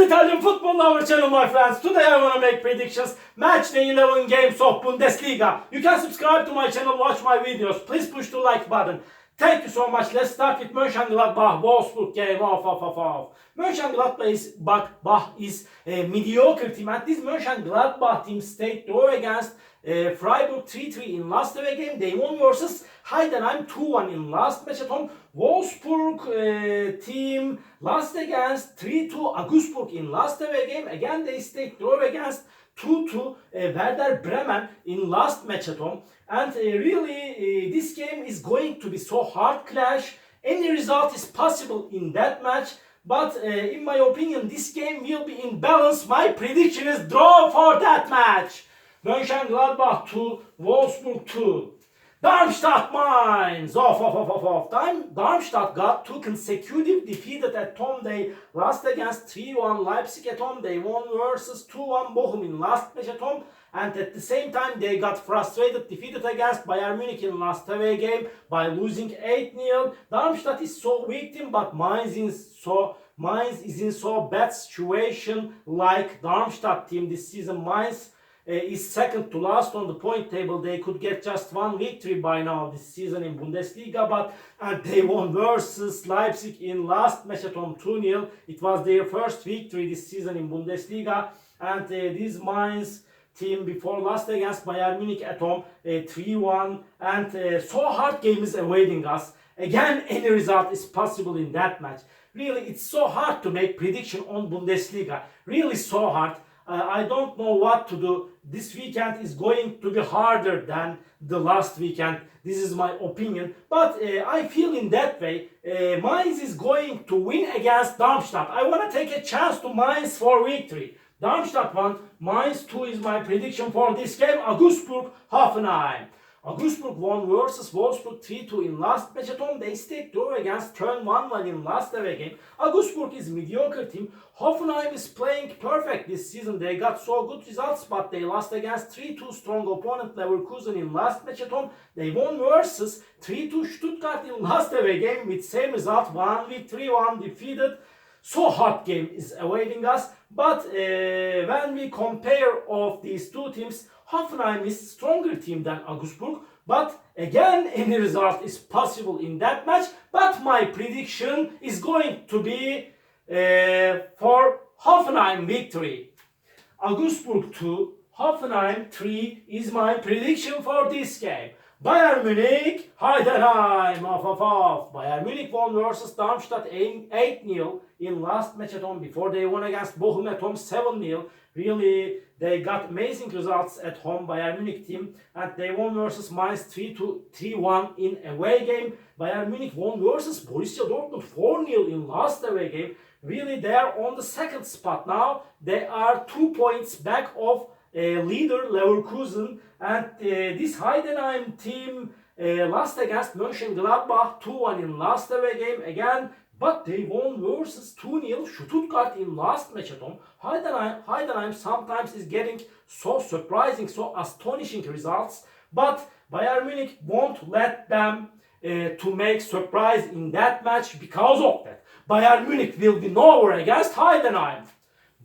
Italian football our channel, my friends. Today I want to make predictions. Match the 11 games of Bundesliga. You can subscribe to my channel, watch my videos. Please push the like button. Thank you so much. Let's start with Mönchengladbach Wolfsburg game. Mönchengladbach is a mediocre team, and this Mönchengladbach team stayed draw against Freiburg 3-3 in last away game. They won versus Heidenheim 2-1 in last match at home. Wolfsburg team lost against 3-2 Augsburg in last away game. Again they stayed draw against 2-2 Werder Bremen in last match at home. And really this game is going to be so hard clash. Any result is possible in that match. But in my opinion this game will be in balance. My prediction is draw for that match. Mönchengladbach 2, Wolfsburg 2. Darmstadt Mainz. Darmstadt got 2 consecutive defeated at home. They lost against 3-1 Leipzig at home. They won versus 2-1 Bochum in last match at home. And at the same time they got frustrated, defeated against Bayern Munich in last away game by losing 8-0. Darmstadt is so weak team, but Mainz is in so bad situation like Darmstadt team this season. Mainz is second to last on the point table. They could get just 1 victory by now this season in Bundesliga, but they won versus Leipzig in last match at home 2-0. It was their first victory this season in Bundesliga, and this Mainz team before lost against Bayern Munich at home 3-1, and so hard game is awaiting us. Again, any result is possible in that match. Really, it's so hard to make prediction on Bundesliga. Really so hard. I don't know what to do. This weekend is going to be harder than the last weekend. This is my opinion. But I feel in that way. Mainz is going to win against Darmstadt. I want to take a chance to Mainz for victory. Darmstadt 1, Mainz 2 is my prediction for this game. Augsburg, Hoffenheim. Augsburg won versus Wolfsburg 3-2 in last match at home. They stayed draw against Köln 1-1 in last away game. Augsburg is mediocre team. Hoffenheim is playing perfect this season. They got so good results, but they lost against 3-2 strong opponent Leverkusen in last match at home. They won versus 3-2 Stuttgart in last away game with same result, 1 victory, 1 defeated. So hard game is awaiting us. But when we compare of these two teams, Hoffenheim is stronger team than Augsburg. But again, any result is possible in that match. But my prediction is going to be for Hoffenheim victory. Augsburg 2, Hoffenheim 3 is my prediction for this game. Bayern Munich, Heidenheim, Bayern Munich won versus Darmstadt 8-0 in last match at home before they won against Bochum at home 7-0. Really, they got amazing results at home, Bayern Munich team, and they won versus Mainz 3-1 in away game. Bayern Munich won versus Borussia Dortmund 4-0 in last away game. Really, they are on the second spot now. They are 2 points back of leader Leverkusen, and this Heidenheim team lost against Mönchengladbach 2-1 in last away game again, but they won versus 2-0 Stuttgart in last match at home. Heidenheim sometimes is getting so surprising, so astonishing results, but Bayern Munich won't let them to make surprise in that match. Because of that, Bayern Munich will win over against Heidenheim.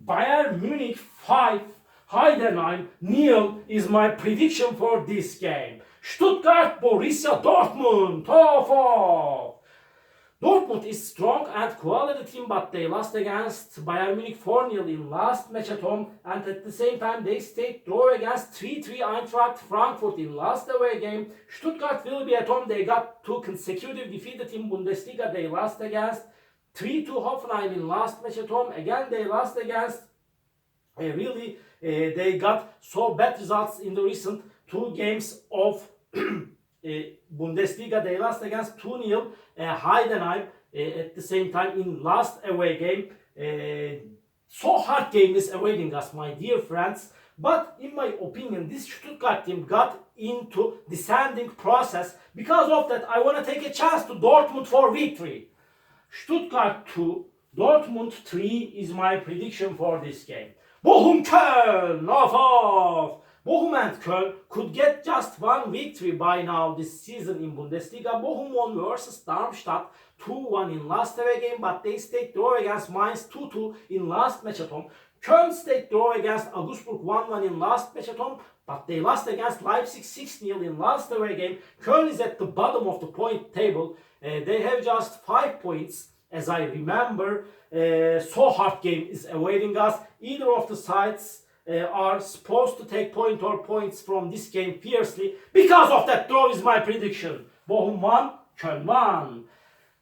Bayern Munich 5, Heidenheim 0 is my prediction for this game. Stuttgart, Borussia Dortmund. Dortmund is strong and quality team, but they lost against Bayern Munich 4-0 in last match at home, and at the same time they stayed draw against 3-3 Eintracht Frankfurt in last away game. Stuttgart will be at home. They got 2 consecutive defeated in Bundesliga. They lost against 3-2 Hoffenheim in last match at home. Again they lost against they got so bad results in the recent 2 games of Bundesliga. They lost against 2-0 Heidenheim at the same time in last away game. So hard game is awaiting us, my dear friends. But in my opinion, this Stuttgart team got into descending process. Because of that, I want to take a chance to Dortmund for victory. Stuttgart 2, Dortmund 3 is my prediction for this game. Bochum Köln, Bochum and Köln could get just one victory by now this season in Bundesliga. Bochum won versus Darmstadt 2-1 in last away game, but they stayed draw against Mainz 2-2 in last match at home. Köln stayed draw against Augsburg 1-1 in last match at home, but they lost against Leipzig 6-0 in last away game. Köln is at the bottom of the point table. They have just 5 points. As I remember, so hard game is awaiting us. Either of the sides are supposed to take point or points from this game fiercely. Because of that, draw is my prediction. Bochum 1, Köln 1.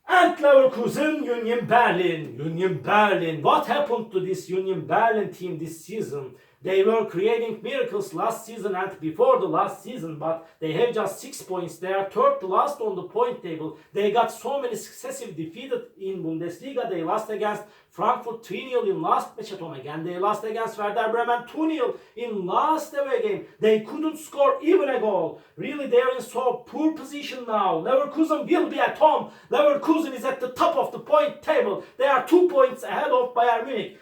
And Leverkusen, Union Berlin. Union Berlin. What happened to this Union Berlin team this season? They were creating miracles last season and before the last season, but they have just 6 points. They are third to last on the point table. They got so many successive defeats in Bundesliga. They lost against Frankfurt 3-0 in last match at home again. They lost against Werder Bremen 2-0 in last away game. They couldn't score even a goal. Really, they are in so poor position now. Leverkusen will be at home. Leverkusen is at the top of the point table. They are 2 points ahead of Bayern Munich.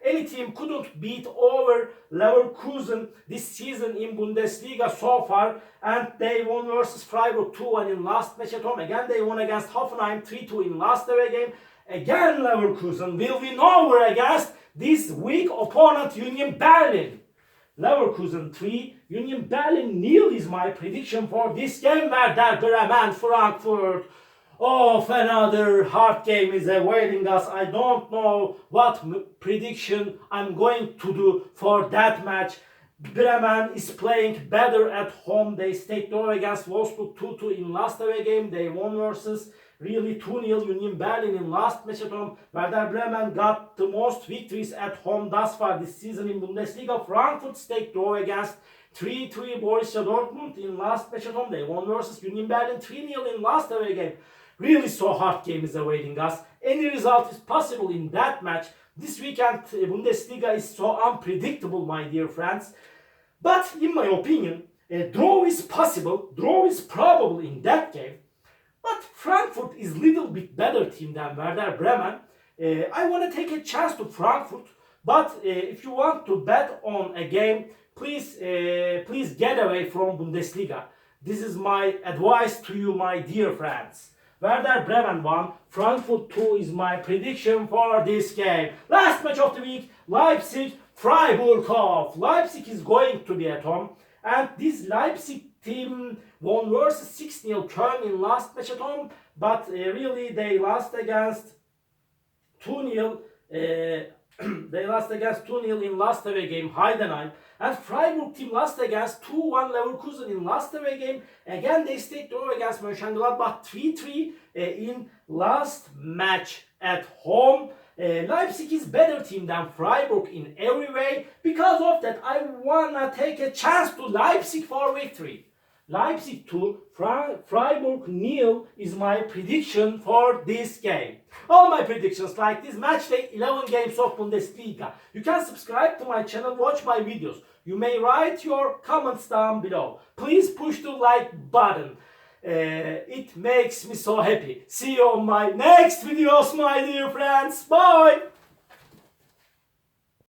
Any team couldn't beat over Leverkusen this season in Bundesliga so far, and they won versus Freiburg 2-1 in last match at home. Again, they won against Hoffenheim 3-2 in last away game. Again, Leverkusen will win over against this weak opponent Union Berlin. Leverkusen 3, Union Berlin 0 is my prediction for this game. Werder Bremen, Frankfurt. Oh, another hard game is awaiting us. I don't know what prediction I'm going to do for that match. Bremen is playing better at home. They stayed draw against Wolfsburg 2-2 in last away game. They won versus really 2-0 Union Berlin in last match at home. Werder Bremen got the most victories at home thus far this season in Bundesliga. Frankfurt stayed draw against 3-3 Borussia Dortmund in last match at home. They won versus Union Berlin 3-0 in last away game. Really so hard game is awaiting us. Any result is possible in that match. This weekend Bundesliga is so unpredictable, my dear friends. But in my opinion, a draw is possible. Draw is probable in that game. But Frankfurt is a little bit better team than Werder Bremen. I want to take a chance to Frankfurt. But if you want to bet on a game, please get away from Bundesliga. This is my advice to you, my dear friends. Werder Bremen 1, Frankfurt 2 is my prediction for this game. Last match of the week, Leipzig, Freiburg off. Leipzig is going to be at home. And this Leipzig team won versus 6-0 Köln in last match at home. But really they lost against 2-0. They lost against 2-0 in last away game, Heidenheim. And Freiburg team lost against 2-1 Leverkusen in last away game. Again, they stayed draw against Mönchengladbach 3-3 in last match at home. Leipzig is better team than Freiburg in every way. Because of that, I wanna take a chance to Leipzig for victory. Leipzig 2, Freiburg 0 is my prediction for this game. All my predictions like this match day 11 games of Bundesliga. You can subscribe to my channel, watch my videos. You may write your comments down below. Please push the like button. It makes me so happy. See you on my next videos, my dear friends. Bye!